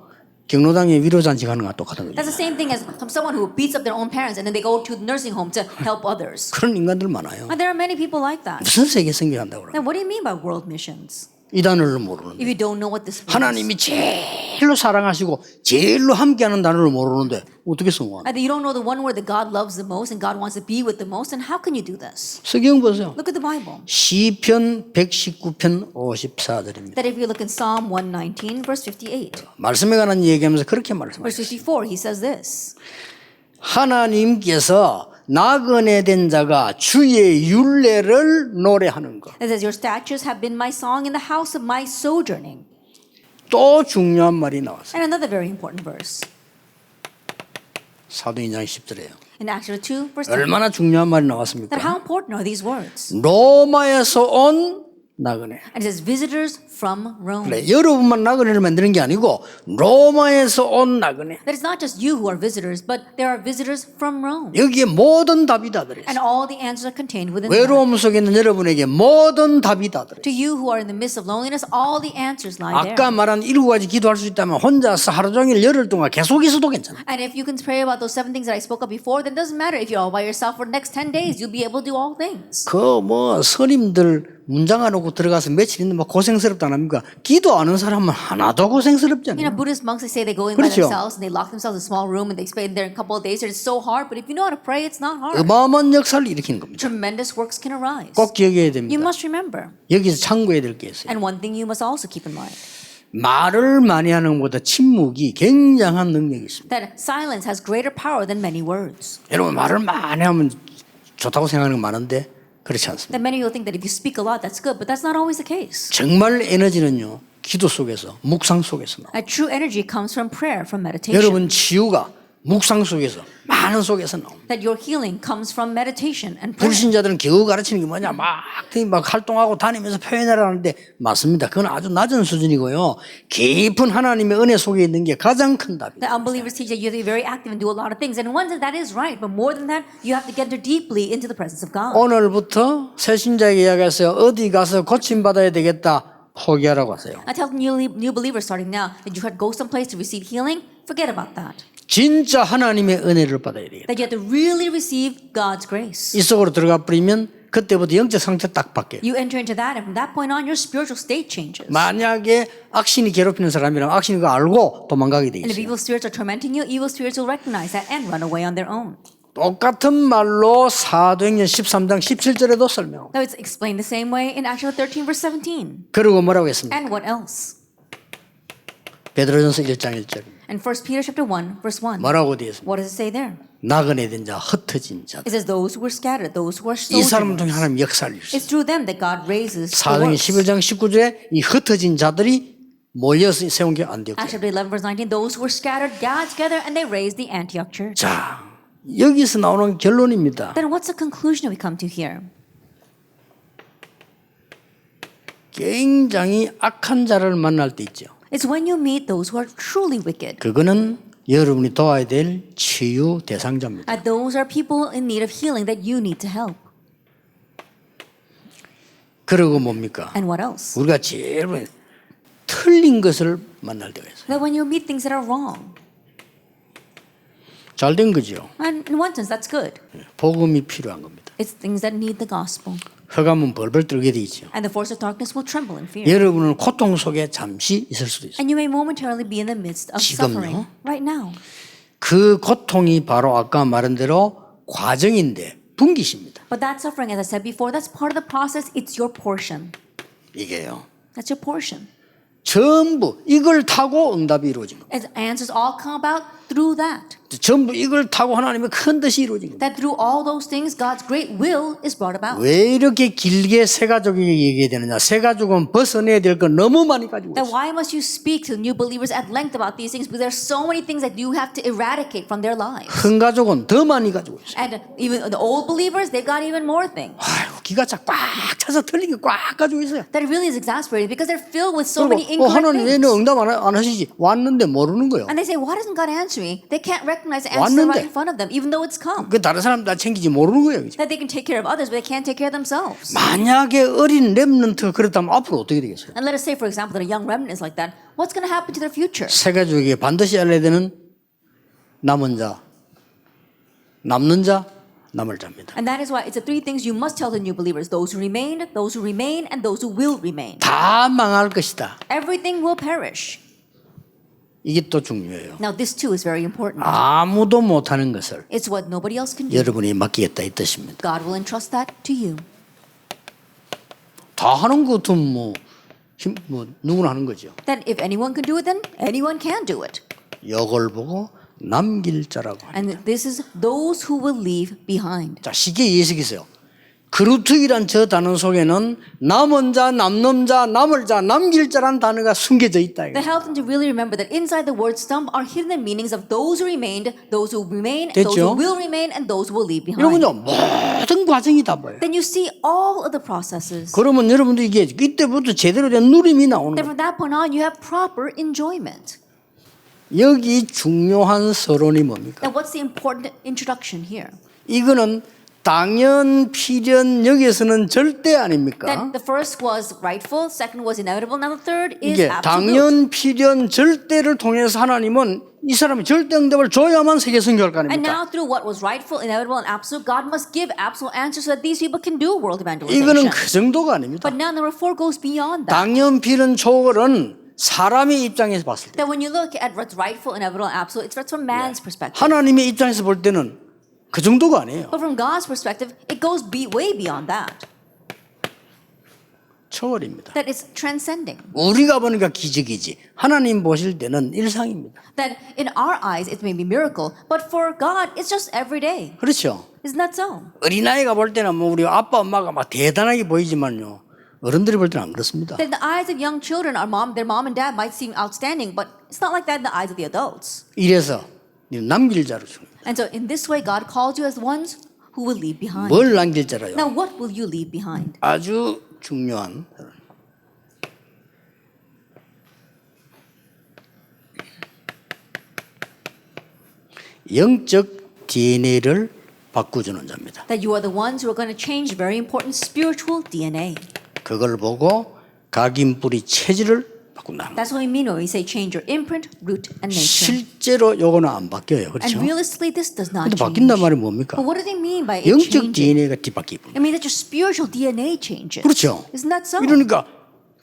경로당에 위로잔치 가는 거랑 똑같은 거죠. That's the same thing as someone who beats up their own parents and then they go to the nursing home to help others. 그런 인간들 많아요. And there are many people like that. 무슨 세계 선교한다고 그래요? Now, what do you mean by world missions? 이 단어를 모르는데 If you don't know what this means. 하나님이 제일로 사랑하시고 제일로 함께하는 단어를 모르는데 어떻게 성공하나? And you don't know the one word that God loves the most and God wants to be with the most, and how can you do this? 성경 보세요. Look at the Bible. 시편 119편 54절입니다. That if you look in Psalm 119, verse 58, 말씀에 관한 얘기하면서 그렇게 verse 말씀하셨어요. 54, he says this. 하나님께서 나그네 된 자가 주의 율례를 노래하는 것. It says, your statutes have been my song in the house of my sojourning. 또 중요한 말이 나왔어요. And another very important verse. 사도행전 10절에요. In Acts 2, verse 10. 얼마나 중요한 말이 나왔습니까? That how important are these words? 로마에서 온 나그네. And it says visitors from Rome. 그래, 여러분만 나그네를 만드는 게 아니고 로마에서 온 나그네. That it's not just you who are visitors, but there are visitors from Rome. 여기에 모든 답이 다 들어있어요. And all the answers are contained within that. 외로움 속에 있는 여러분에게 모든 답이 다 들어있어요. To you who are in the midst of loneliness, all the answers lie there. 아까 말한 7가지 기도할 수 있다면 혼자서 하루 종일 열흘 동안 계속 있어도 괜찮아요. And if you can pray about those 7 things that I spoke of before, then it doesn't matter if you're all by yourself for the next 10 days. You'll be able to do all things. 그 뭐 스님들 문장 안 하고 들어가서 며칠 있는 뭐 고생스럽다 안 합니까? 기도 안 하는 사람은 하나도 고생스럽지 You know, 않아요. Buddhist monks, they say they go in by 그렇죠. themselves and they lock themselves in a small room and they spend there a couple of days. It's so hard, but if you know how to pray, it's not hard. 어마어마한 역사를 일으키는 겁니다. Tremendous works can arise. 꼭 기억해야 You 됩니다. must remember. 여기서 참고해야 될 게 있어요. And one thing you must also keep in mind, 말을 많이 하는 것보다 침묵이 굉장한 능력이 있습니다. that silence has greater power than many words. 여러분 말을 많이 하면 좋다고 생각하는 거 많은데 그렇지 않습니다. That many people think that if you speak a lot, that's good, but that's not always the case. 정말 에너지는요 기도 속에서 묵상 속에서 나와요. A true energy comes from prayer, from meditation. 여러분 치유가 묵상 속에서 많은 속에서 나옵니다. That your healing comes from meditation and prayer. 불신자들은 겨우 가르치는 게 뭐냐 막 활동하고 다니면서 표현하라는데 맞습니다. 그건 아주 낮은 수준이고요. 깊은 하나님의 은혜 속에 있는 게 가장 큰 답이에요. The unbelievers teach that you have to be very active and do a lot of things. And in one sense, that is right. But more than that, you have to get deeply into the presence of God. 오늘부터 새신자에게 이야기했어요. 어디 가서 고침받아야 되겠다. 포기하라고 하세요. I tell new believers starting now that you have to go someplace to receive healing. Forget about that. 진짜 하나님의 은혜를 받아야 되겠다. That you have to really receive God's grace. 이 속으로 들어가 버리면 그때부터 영적 상태 딱 바뀌어요. You enter into that, and from that point on, your spiritual state changes. 만약에 악신이 괴롭히는 사람이라면 악신이 그거 알고 도망가게 돼 And if 있어요. evil spirits are tormenting you, evil spirits will recognize that and run away on their own. 똑같은 말로 사도행전 13장 17절에도 설명. Now it's explained the same way in Acts 13, verse 17. 그리고 뭐라고 했습니까? And what else? 베드로전서 1장 1절. And 1 Peter chapter 1, verse 1. 뭐라고 되어 있습니까? What does it say there? 나그네 된 자, 흩어진 자. It says those who were scattered, those who are 이 사람 통해 sojourners. 하나님 역사를 일으켰어요. It's through them that God raises the 사도행전 works. 11장 19절에 이 흩어진 자들이 몰려서 세운 게 안디옥. Acts chapter 11, verse 19. Those who were scattered gathered together and they raised the Antioch church. 자, 여기서 나오는 결론입니다. Then what's the conclusion we come to here? 굉장히 악한 자를 만날 때 있죠. It's when you meet those who are truly wicked. 그거는 여러분이 도와야 될 치유 대상자입니다. And those are people in need of healing that you need to help. 그리고 뭡니까? And what else? 우리가 제일 틀린 것을 만날 때가 있어요. That when you meet things that are wrong. 잘된 거죠. And in one sense, that's good. 복음이 필요한 겁니다. It's things that need the gospel. 흑암은 벌벌 떨게 돼 있죠. And the force of darkness will tremble in fear. 여러분은 고통 속에 잠시 있을 수도 있어요. And you may momentarily be in the midst of 지금요? suffering right now. 그 고통이 바로 아까 말한 대로 과정인데 분기십니다. But that suffering, as I said before, that's part of the process. It's your portion. 이게요. That's your portion. 전부 이걸 타고 응답이 이루어진 겁니다. As answers all come about through that. 전부 이걸 타고 하나님의 큰 뜻이 이루어진 겁니다. That through all those things, God's great will is brought about. 왜 이렇게 길게 새 가족에게 얘기해야 되느냐? 새 가족은 벗어내야 될 건 너무 많이 가지고 Then 있어요. why must you speak to new believers at length about these things? Because there's so many things that you have to eradicate from their lives. 큰 가족은 더 많이 가지고 있어요. And even the old believers, they've got even more things. 아이고, 기가 꽉 차서 틀린 게 꽉 가지고 있어요. That really is exasperating because they're filled with so many 그리고 incorrect 하나님 왜 things. 응답 안 하시지? 왔는데 모르는 거예요. And they say, why doesn't God answer me? They can't recognize the answer 왔는데. right in front of them, even though it's come. 그 다른 사람 다 챙기지 모르는 거예요. 그죠? That they can take care of others, but they can't take care of themselves. 만약에 어린 렘넌트 그렇다면 앞으로 어떻게 되겠어요? And let us say, for example, that a young remnant is like that. What's going to happen to their future? 새 가족에게 반드시 알아야 되는 남은 자, 남는 자, 남을 자입니다. And that is why it's the 3 things you must tell the new believers: those who remain, and those who will remain. 다 망할 것이다. Everything will perish. 이게 또 중요해요. Now, this too is very important. 아무도 못하는 것을 It's what nobody else can do. 여러분이 맡기겠다 이 뜻입니다. God will entrust that to you. 다 하는 것 같으면 뭐 누구나 하는 거죠. That if anyone can do it, then anyone can do it. 이걸 보고 남길 자라고 합니다. And this is those who will leave behind. 자, 쉽게 이해시키세요. 그루트이란 저 단어 속에는 남은 자, 남는 자, 남을 자, 남길 자라는 단어가 숨겨져 있다. That helps them to really remember that inside the word stump are hidden the meanings of those who remained, those who remain, those 됐죠? who will remain, and those who will leave behind. 여러분요, 모든 과정이 다 보여요. Then you see all of the processes. 그러면 여러분들 이게 이때부터 제대로 된 누림이 나오는 Then 거예요. from that point on, you have proper enjoyment. 여기 중요한 서론이 뭡니까? Now, what's the important introduction here? 이거는 당연, 필연, 여기에서는 절대 아닙니까? Then the first was rightful, second was inevitable, now the third is 이게 absolute. 당연, 필연, 절대를 통해서 하나님은 이 사람이 절대 응답을 줘야만 세계 선교할 거 And 아닙니까? now through what was rightful, inevitable, and absolute, God must give absolute answers so that these people can do world 이거는 evangelization. 그 정도가 아닙니다. But now number 4 goes beyond that. 당연, 필연, 초월은 사람의 입장에서 봤을 때 That when you look at what's rightful, inevitable, and absolute, it's from man's perspective. 하나님의 입장에서 볼 때는 그 정도가 아니에요. But from God's perspective, it goes way beyond that. 초월입니다. That it's transcending. 우리가 보니까 기적이지 하나님 보실 때는 일상입니다. That in our eyes, it may be miracle, but for God, it's just every day. 그렇죠. Isn't that so? 어린아이가 볼 때는 뭐 우리 아빠 엄마가 막 대단하게 보이지만요 어른들이 볼 때는 안 그렇습니다. That in the eyes of young children, their mom and dad might seem outstanding, but it's not like that in the eyes of the adults. 이래서 남길 자로 줍니다. And so in this way, God calls you as ones who will leave behind. 뭘 남길 자라요? Now, what will you leave behind? 아주 중요한 영적 DNA를 바꾸주는 자입니다. That you are the ones who are going to change very important spiritual DNA. 그걸 보고 각인 뿌리 체질을 바꾼다. That's what we mean when we say change your imprint, root, and nature. 실제로 요거는 안 바뀌어요. And 그렇죠? realistically, this does not 근데 change. 바뀐단 말이 뭡니까? But what do they mean by it 영적 changing? DNA가 뒤바뀌고. It means that your spiritual DNA changes. 그렇죠. Isn't that so? 이러니까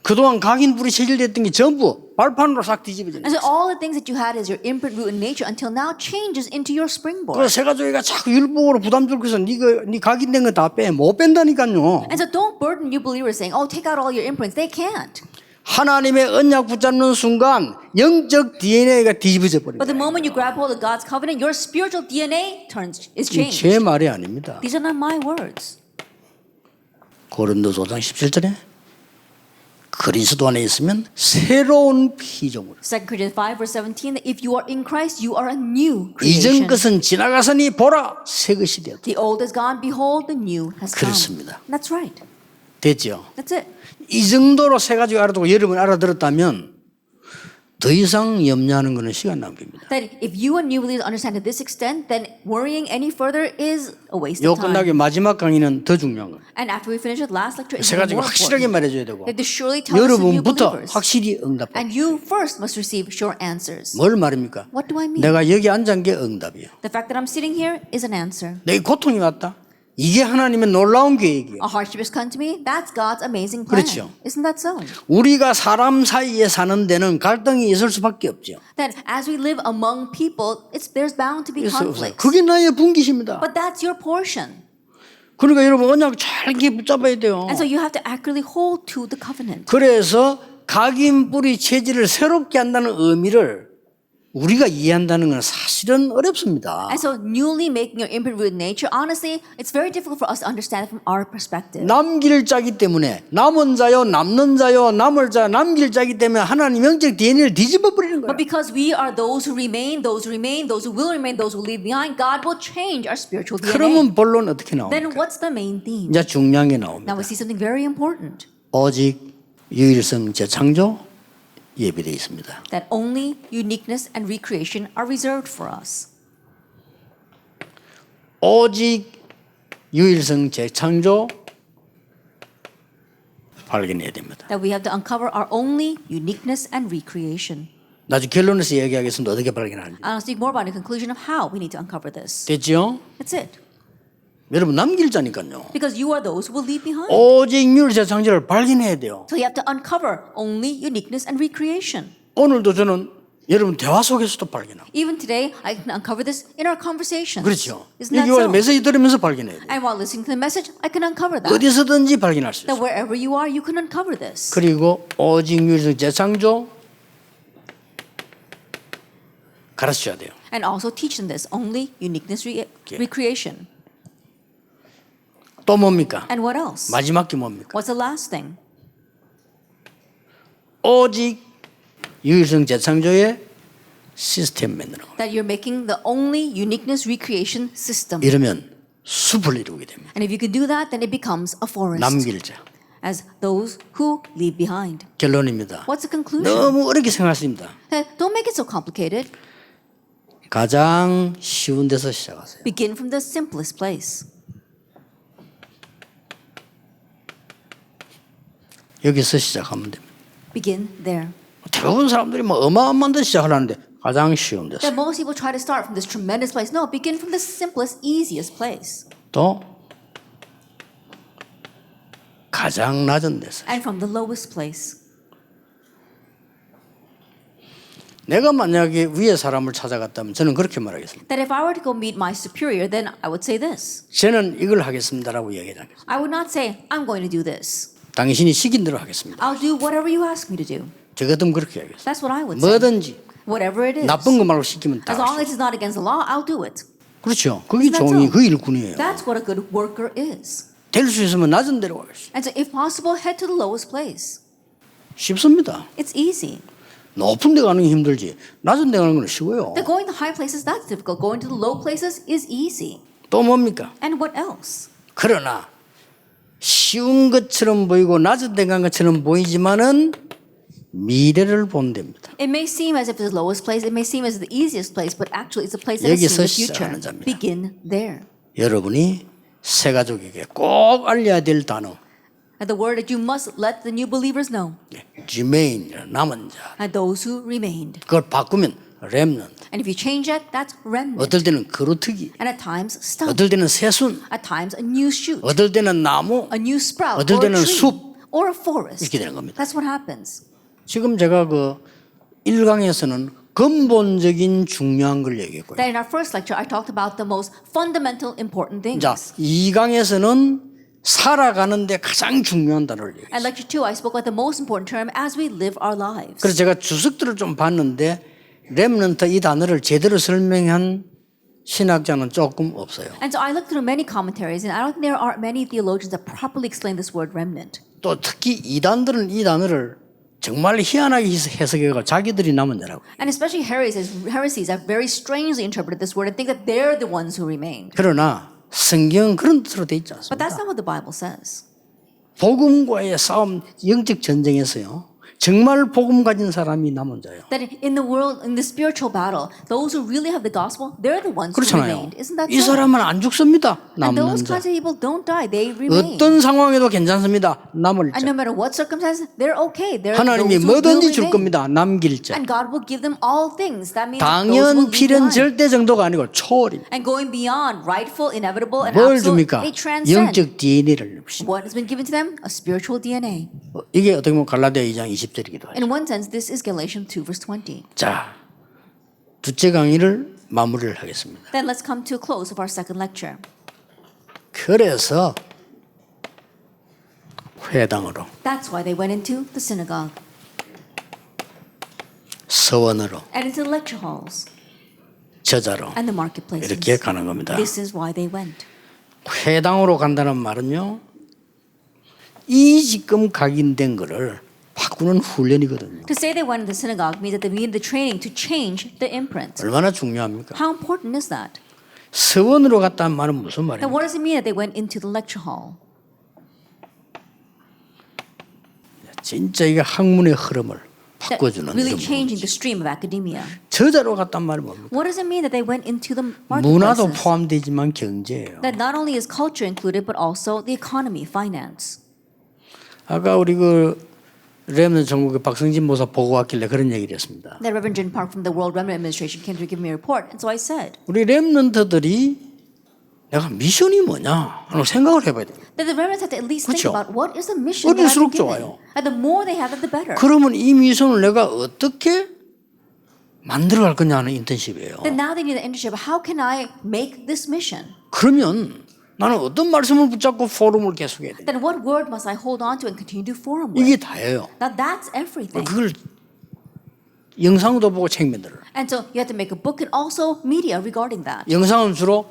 그동안 각인 뿌리 체질됐던 게 전부 발판으로 싹 뒤집어지는 And so 거예요. all the things that you had as your imprint, root, and nature until now changes into your springboard. 그래서 세가족이가 자꾸 율법으로 부담 줄고 해서 네 각인된 거 다 빼. 못 뺀다니까요. And so don't burden you believers saying, oh, take out all your imprints. They can't. 하나님의 언약 붙잡는 순간 영적 DNA가 뒤집어져 버립니다. But the moment you grab hold of God's covenant, your spiritual DNA is 이 changed. 제 말이 아닙니다. These are not my words. 고린도서 5장 17절에 그리스도 안에 있으면 새로운 피조물. 2 Corinthians 5 verse 17, that if you are in Christ, you are a new 이전 creation. 것은 지나가서니 보라 새 것이 되었다. The old is gone, behold, the new has come. 그렇습니다. That's right. 됐죠? That's it. 이 정도로 세 가지 알아두고 여러분 알아들었다면 더 이상 염려하는 것은 시간 낭비입니다. That if you and new believers understand to this extent, then worrying any further is a waste 요 of time. 끝나게 마지막 강의는 더 중요한 거예요. And after we finish with last lecture, it's 세 가지가 more 확실하게 important. 말해줘야 되고 That to surely tell us to new 여러분부터 believers. 확실히 응답하고. And you first must receive sure answers. 뭘 말입니까? What do I mean? 내가 여기 앉은 게 응답이에요. The fact that I'm sitting here is an answer. 내 고통이 왔다. 이게 하나님의 놀라운 계획이에요. A hardship has come to me. That's God's amazing plan. 그렇죠. Isn't that so? 우리가 사람 사이에 사는 데는 갈등이 있을 수밖에 없죠. That as we live among people, there's bound to be conflicts. 그게 나의 분깃입니다. But that's your portion. 그러니까 여러분 언약 잘 이렇게 붙잡아야 돼요. And so you have to accurately hold to the covenant. 그래서 각인 뿌리 체질을 새롭게 한다는 의미를 우리가 이해한다는 건 사실은 어렵습니다. And so newly making your imprint root nature, honestly, it's very difficult for us to understand it from our perspective. 남길 자기 때문에 남은 자요 남는 자요 남을 자 남길 자기 때문에 하나님 영적 DNA를 뒤집어 버리는 거예요. But because we are those who remain, those who remain, those who will remain, those who leave behind, God will change our spiritual DNA. 그러면 본론 어떻게 나옵니까? Then what's the main theme? 이제 중요한 게 나옵니다. Now we see something very important. 오직 유일성 재창조 예비되어 있습니다. That only uniqueness and recreation are reserved for us. 오직 유일성 재창조 발견해야 됩니다. That we have to uncover our only uniqueness and recreation. 나중에 결론에서 얘기하겠습니다. 어떻게 발견하는지. I'll speak more about the conclusion of how we need to uncover this. 됐죠? That's it. 여러분 남길 자니까요. Because you are those who will leave behind. 오직 유일성 재창조를 발견해야 돼요. So you have to uncover only uniqueness and recreation. 오늘도 저는 여러분 대화 속에서도 발견하고. Even today, I can uncover this in our conversations. 그렇죠. Isn't that 여기 와서 so? 메시지 들으면서 발견해야 돼요. And while listening to the message, I can uncover that. 어디서든지 발견할 수 That 있어요. wherever you are, you can uncover this. 그리고 오직 유일성 재창조 가르쳐야 돼요. And also teach them this only uniqueness recreation. 또 뭡니까? And what else? 마지막 게 뭡니까? What's the last thing? 오직 유일성 재창조의 시스템 만드는 겁니다. That you're making the only uniqueness recreation system. 이러면 숲을 이루게 됩니다. And if you can do that, then it becomes a forest. 남길 자. As those who leave behind. 결론입니다. What's the conclusion? 너무 어렵게 생각하십니다. Don't make it so complicated. 가장 쉬운 데서 시작하세요. Begin from the simplest place. 여기서 시작하면 됩니다. Begin there. 대부분 사람들이 뭐 어마어마한 데 시작하려는데 가장 쉬운 데서. That most people try to start from this tremendous place. No, begin from the simplest, easiest place. 또 가장 낮은 데서. And from the lowest place. 내가 만약에 위에 사람을 찾아갔다면 저는 그렇게 말하겠습니다. That if I were to go meet my superior, then I would say this. 저는 이걸 하겠습니다라고 얘기하지 않겠습니다. I would not say, I'm going to do this. 당신이 시킨 대로 하겠습니다. I'll do whatever you ask me to do. 저 같으면 그렇게 하겠습니다. That's what I would say. 뭐든지 Whatever it is. 나쁜 거 말고 시키면 다 As long 하시죠. as it's not against the law, I'll do it. 그렇죠. 그게 Isn't that 종이 so? 그 일꾼이에요. That's what a good worker is. 될 수 있으면 낮은 데로 가겠습니다. And so if possible, head to the lowest place. 쉽습니다. It's easy. 높은 데 가는 게 힘들지 낮은 데 가는 건 쉬워요. The going to high places, that's difficult. Going to the low places is easy. 또 뭡니까? And what else? 그러나 쉬운 것처럼 보이고 낮은 데 간 것처럼 보이지만은 미래를 본답니다. It may seem as if it's the lowest place. It may seem as the easiest place, but actually it's a place that is 여기서 in the future. 시작하는 자입니다. Begin there. 여러분이 새 가족에게 꼭 알려야 될 단어 And the word that you must let the new believers know. remain 남은 자 And those who remained. 그걸 바꾸면 remnant And if you change that, that's remnant. 어떨 때는 그루트기 And at times, stump. 어떨 때는 새순 At times, a new shoot. 어떨 때는 나무 A new sprout. 어떨 Or a 때는 tree. 숲. Or a forest. 이렇게 되는 겁니다. That's what happens. 지금 제가 그 1강에서는 근본적인 중요한 걸 얘기했고요. That in our first lecture, I talked about the most fundamental important things. 자, 2강에서는 살아가는데 가장 중요한 단어를 얘기했어요. At lecture 2, I spoke about the most important term as we live our lives. 그래서 제가 주석들을 좀 봤는데 렘넌트 이 단어를 제대로 설명한 신학자는 조금 없어요. And so I looked through many commentaries, and I don't think there are many theologians that properly explain this word remnant. 또 특히 이단들은 이 단어를 정말 희한하게 해석해가 자기들이 남은 자라고. And especially heresies have very strangely interpreted this word and think that they're the ones who remained. 그러나 성경은 그런 뜻으로 돼 있지 But that's 않습니다. not what the Bible says. 복음과의 싸움, 영적 전쟁에서요. 정말 복음 가진 사람이 남은 자예요. That in the world, in the spiritual battle, those who really have the gospel, they're the ones who 그렇잖아요. remained. Isn't that 이 so? 사람은 안 죽습니다. And those 남는 자. kinds of people don't die, they remain. 어떤 상황에도 괜찮습니다. 남을 And 자. no matter what circumstance, they're okay. They're 하나님이 those who will 뭐든지 줄 remain. 겁니다. 남길 자. And God will give them all things. That means those 당연 who will leave 필연 behind. 절대 정도가 아니고 초월입니다. And going beyond rightful, inevitable, and 뭘 absolute, 줍니까? they transcend. 영적 DNA를 줍니다. What has been given to them? A spiritual DNA. 이게 어떻게 보면 갈라디아 2장 20절이기도 하죠. In one sense, this is Galatians 2 verse 20. 자, 둘째 강의를 마무리를 하겠습니다. Then let's come to a close of our second lecture. 그래서 회당으로, That's why they went into the synagogue 서원으로, and into the lecture halls 저자로 and the marketplaces. 이렇게 가는 겁니다. This is why they went. 회당으로 간다는 말은요, 이 지금 각인된 거를 바꾸는 훈련이거든요. To say they went into the synagogue means that they needed the training to change the imprint. 얼마나 중요합니까? How important is that? 서원으로 갔다는 말은 무슨 And 말입니까? what does it mean that they went into the lecture hall? 진짜 이게 학문의 흐름을 That 바꿔주는 really 이런 changing 부분이죠. the stream of academia. 저자로 갔단 말은 뭡니까? What does it mean that they went into the 문화도 marketplaces? 포함되지만 경제예요. That not only is culture included, but also the economy, finance. 아까 우리 그 렘넌트 전국의 박성진 목사 보고 왔길래 그런 얘기를 했습니다. That Reverend Jin Park from the World Remnant Administration came to give me a report, and so I said 우리 렘넌트들이 내가 미션이 뭐냐 하는 생각을 해봐야 돼요. that the remnants have to at least think 그렇죠. about what is the mission that I've 어릴수록 been given. 좋아요. And the more they have it, the better. 그러면 이 미션을 내가 어떻게 만들어갈 거냐 하는 인턴십이에요. Then now they need the internship. How can I make this mission? 그러면 나는 어떤 말씀을 붙잡고 포럼을 계속해야 돼요. Then what word must I hold on to and continue to forum with? 이게 다예요. Now that's everything. 그걸 영상도 보고 책 만들어요. And so you have to make a book and also media regarding that. 영상은 주로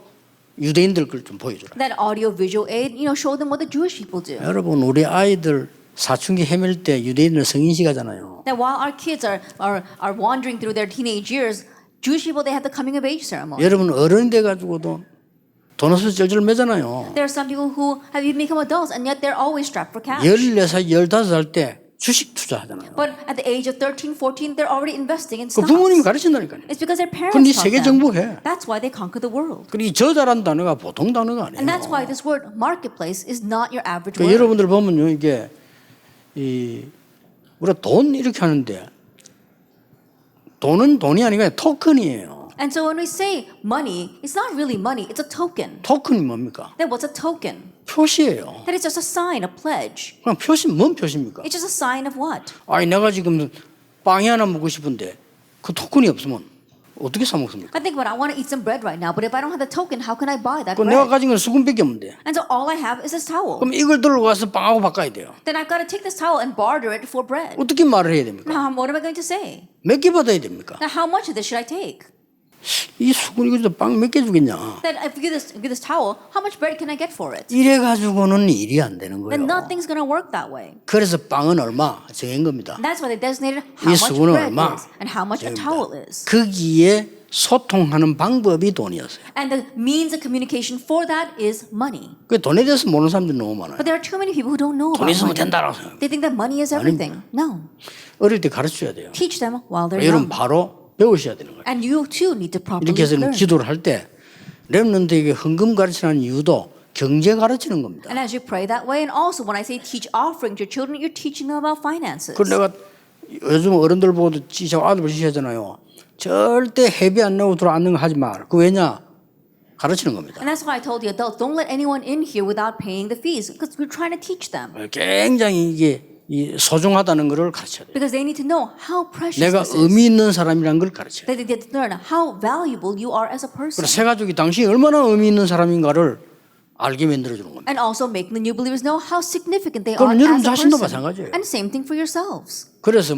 유대인들 걸 좀 보여주라. That audio visual aid, show them what the Jewish people do. 여러분 우리 아이들 사춘기 헤맬 때 유대인은 성인식 하잖아요. That while our kids are wandering through their teenage years, Jewish people, they have the coming of age ceremony. 여러분 어른이 돼가지고도 돈 없어서 쩔쩔 매잖아요. There are some people who have even become adults and yet they're always strapped for cash. 14살, 15살 때 주식 투자하잖아요. But at the age of 13, 14, they're already investing in 그 stocks. 부모님이 가르친다니까요. It's because their 그건 parents 이 taught 세계 them. 정복해. That's why they conquer the world. 그리고 이 저자란 단어가 보통 단어가 아니에요. And that's why this word marketplace is not your average 그러니까 word. 여러분들 보면요, 이게 우리가 돈 이렇게 하는데 돈은 돈이 아니라 토큰이에요. And so when we say money, it's not really money, it's a token. 토큰이 뭡니까? Then what's a token? 표시예요. That is just a sign, a pledge. 그럼 표시 뭔 표시입니까? It's just a sign of what? 아니 내가 지금 빵이 하나 먹고 싶은데 그 토큰이 없으면 어떻게 사 먹습니까? I think about I want to eat some bread right now, but if I don't have the token, how can I buy that 그 내가 bread? 가진 건 수건밖에 없는데. And so all I have is this towel. 그럼 이걸 들고 가서 빵하고 바꿔야 돼요. Then I've got to take this towel and barter it for bread. 어떻게 말을 해야 됩니까? Now, what am I going to say? 몇 개 받아야 됩니까? Now, how much of this should I take? 이 수건 이거 빵 몇 개 주겠냐? Then if you give this towel, how much bread can I get for it? 이래 가지고는 일이 안 되는 Then 거예요. nothing's going to work that way. 그래서 빵은 얼마 정한 겁니다. That's why they designated how 이 much 수건은 bread 얼마 is and how much a towel is. 거기에 소통하는 방법이 돈이었어요. And the means of communication for that is money. 그 돈에 대해서 모르는 사람들이 너무 많아요. But there are too many people who don't know 돈 about 있으면 money. 된다라고 생각해요. They think that money is everything. No. 어릴 때 가르쳐야 돼요. Teach them while they're 여러분 young. 바로 배우셔야 되는 거예요. And you too need to properly 이렇게 해서 learn. 기도를 할 때 렘넌트에게 헌금 가르치는 이유도 경제 가르치는 겁니다. And as you pray that way, and also when I say teach offering to your children, you're teaching them about finances. 그 내가 요즘 어른들 보고도 지시하고 아들 지시하잖아요. 절대 회비 안 내고 들어앉는 거 하지 마. 그 왜냐? 가르치는 겁니다. And that's why I told the adults, don't let anyone in here without paying the fees, because we're trying to teach them. 굉장히 이게 이 소중하다는 것을 가르쳐야 돼요. Because they need to know how precious 내가 this is. 의미 있는 사람이라는 걸 가르쳐야 돼요. They need to learn how valuable you are as a person. 그래서 새 가족이 당신이 얼마나 의미 있는 사람인가를 알게 만들어주는 겁니다. And also making the new believers know how significant they 그럼 are 여러분 as a 자신도 person. 마찬가지예요. And same thing for yourselves. 그래서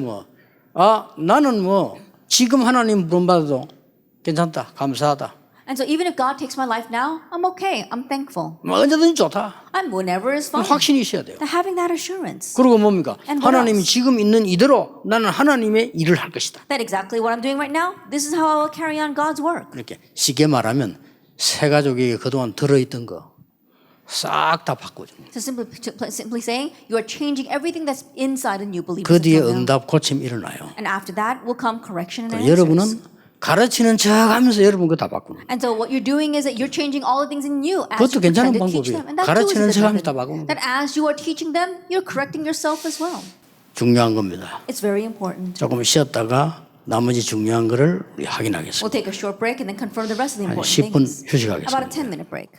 나는 지금 하나님 부름받아도 괜찮다, 감사하다. And so even if God takes my life now, I'm okay. I'm thankful. 언제든지 좋다. And whenever is fine. 확신이 있어야 돼요. Having that assurance. 그리고 뭡니까? And what 하나님이 else? 지금 있는 이대로 나는 하나님의 일을 할 것이다. That exactly what I'm doing right now. This is how I will carry on God's work. 이렇게 쉽게 말하면 새 가족에게 그동안 들어있던 거 싹 다 바꿔줍니다. So simply saying, you are changing everything that's inside a new believer. 그 뒤에 응답 고침 일어나요. And after that will come correction and 그러니까 여러분은 answers. 가르치는 척 하면서 여러분 그거 다 바꾸는 거예요. And so what you're doing is that you're changing all the things in you as 그것도 you pretend 괜찮은 to teach 방법이에요. them. And that too is a 가르치는 good 척 하면서 다 method. 바꾸는 That as you are teaching them, you're correcting yourself as well. 중요한 겁니다. It's very important. 조금 쉬었다가 나머지 중요한 거를 우리 확인하겠습니다. We'll take a short break and then confirm the rest of the 한 important 10분 things. 휴식하겠습니다. About a 10-minute break.